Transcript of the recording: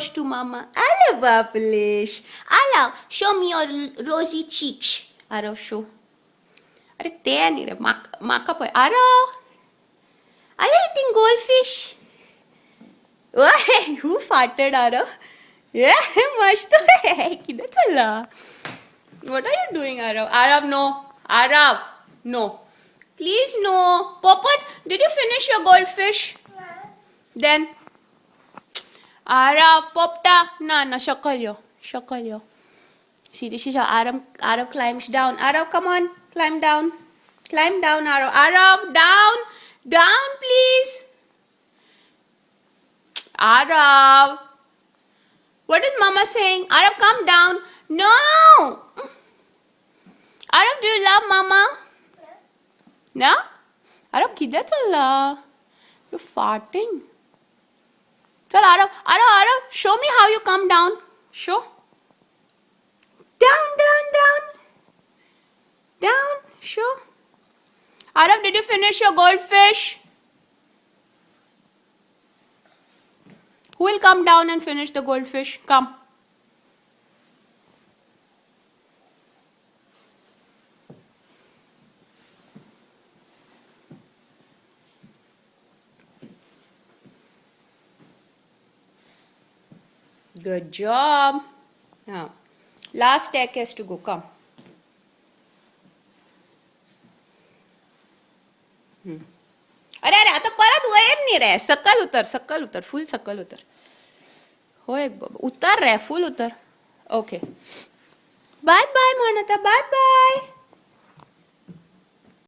close to mama. Hello, Bablish. Hello, show me your rosy cheeks. Arav, show. अरे ते नाही रे माका पळय आरव आरव eating goldfish. ओय who farted आरव? Yeah, मस्त आहे किती चला. What are you doing, Arav? Arav, no. Arav, no. Please, no. Popat, did you finish your goldfish? Then. Arav, Popta. No, shakalyo. See, this is how Arav climbs down. Arav, come on. Climb down. Climb down, Arav. Arav, down. Down, please. Arav. What is Mama saying? Arav, come down. No. Arav, do you love Mama? No? Arav, kidda challa? You're farting. Chal, Arav, show me how you come down. Show. Down. Down, show. Arav, did you finish your goldfish? Who will come down and finish the goldfish? Come. Good job. Now, last stack has to go. Come. अरे आता परत वयर नाही रे सकल उतर full सकल उतर हो एक बाबा उतर रे फुल उतर ओके बाय बाय म्हणता बाय बाय